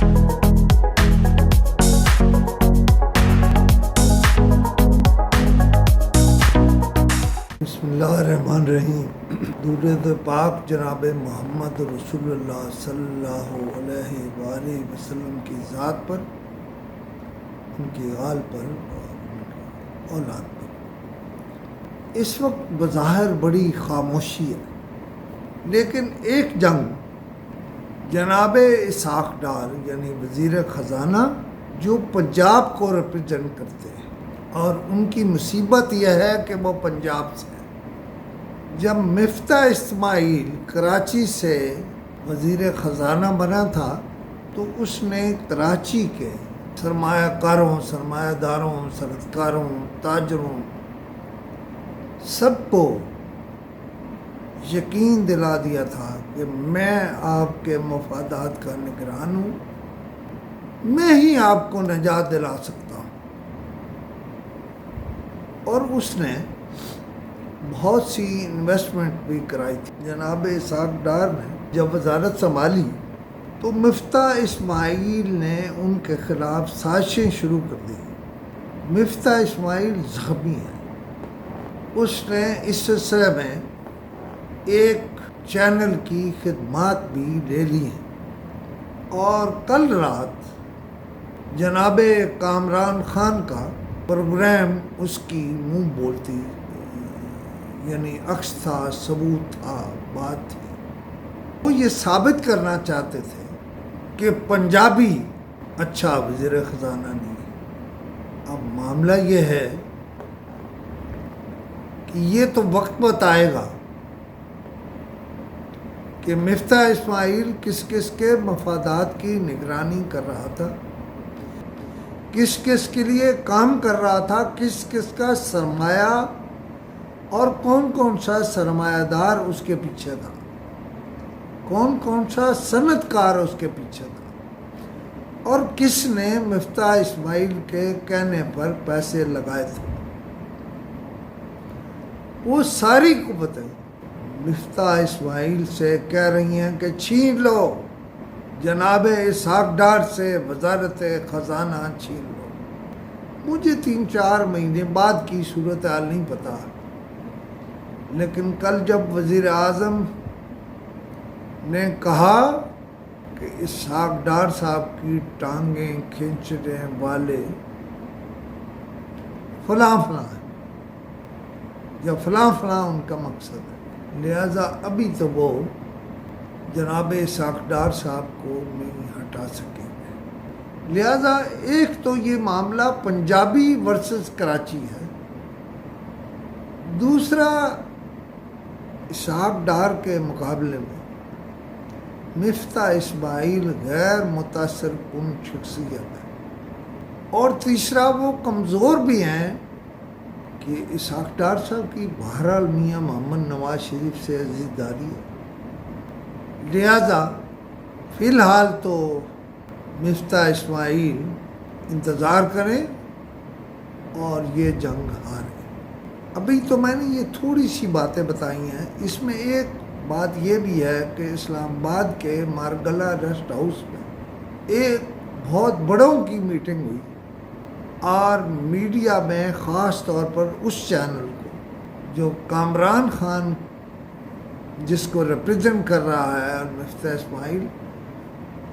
بسم اللہ الرحمن الرحیم۔ درود پاک جناب محمد رسول اللہ صلی اللہ علیہ وآلہ وسلم کی ذات پر، ان کی آل پر اور ان کی اولاد پر۔ اس وقت بظاہر بڑی خاموشی ہے، لیکن ایک جنگ جناب اسحاق ڈار یعنی وزیر خزانہ جو پنجاب کو ریپرزینٹ کرتے ہیں، اور ان کی مصیبت یہ ہے کہ وہ پنجاب سے ہیں۔ جب مفتاح اسماعیل کراچی سے وزیر خزانہ بنا تھا تو اس نے کراچی کے سرمایہ کاروں، سرمایہ داروں، صنعت کاروں، تاجروں سب کو یقین دلا دیا تھا کہ میں آپ کے مفادات کا نگران ہوں، میں ہی آپ کو نجات دلا سکتا ہوں۔ اور اس نے بہت سی انویسٹمنٹ بھی کرائی تھی۔ جناب اسحاق ڈار نے جب وزارت سنبھالی تو مفتاح اسماعیل نے ان کے خلاف سازشیں شروع کر دی۔ مفتاح اسماعیل زخمی ہے، اس نے اس سلسلے میں ایک چینل کی خدمات بھی لے لی ہیں، اور کل رات جناب کامران خان کا پروگرام اس کی منہ بولتی یعنی عکس تھا، ثبوت تھا، بات تھی۔ وہ یہ ثابت کرنا چاہتے تھے کہ پنجابی اچھا وزیر خزانہ نہیں ہے۔ اب معاملہ یہ ہے کہ یہ تو وقت بتائے گا کہ مفتاح اسماعیل کس کس کے مفادات کی نگرانی کر رہا تھا، کس کس کے لیے کام کر رہا تھا، کس کس کا سرمایہ اور کون کون سا سرمایہ دار اس کے پیچھے تھا، کون کون سا صنعت کار اس کے پیچھے تھا، اور کس نے مفتاح اسماعیل کے کہنے پر پیسے لگائے تھے۔ وہ ساری قوتیں مفتاح اسماعیل سے کہہ رہی ہیں کہ چھین لو، جناب اسحاق ڈار سے وزارت خزانہ چھین لو۔ مجھے 3-4 مہینے بعد کی صورتحال نہیں پتا، لیکن کل جب وزیر اعظم نے کہا کہ اسحاق ڈار صاحب کی ٹانگیں کھینچنے والے فلاں فلاں ہیں، یا فلاں فلاں ان کا مقصد ہے، لہذا ابھی تو وہ جناب اسحاق ڈار صاحب کو نہیں ہٹا سکیں گے۔ لہذا ایک تو یہ معاملہ پنجابی ورسز کراچی ہے، دوسرا اسحاق ڈار کے مقابلے میں مفتاح اسماعیل غیر متاثر کن شخصیت ہے، اور تیسرا وہ کمزور بھی ہیں کہ اسحاق ڈار صاحب کی بہرحال میاں محمد نواز شریف سے عزیزداری ہے۔ لہذا فی الحال تو مفتاح اسماعیل انتظار کریں اور یہ جنگ ہاریں۔ ابھی تو میں نے یہ تھوڑی سی باتیں بتائی ہیں، اس میں ایک بات یہ بھی ہے کہ اسلام آباد کے مارگلہ ریسٹ ہاؤس میں ایک بہت بڑوں کی میٹنگ ہوئی، اور میڈیا میں خاص طور پر اس چینل کو جو کامران خان جس کو ریپرزینٹ کر رہا ہے اور مفتاح اسماعیل،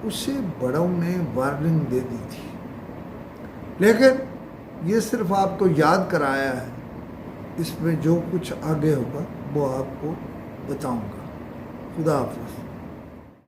اسے بڑوں نے وارننگ دے دی تھی، لیکن یہ صرف آپ کو یاد کرایا ہے۔ اس میں جو کچھ آگے ہوگا وہ آپ کو بتاؤں گا۔ خدا حافظ۔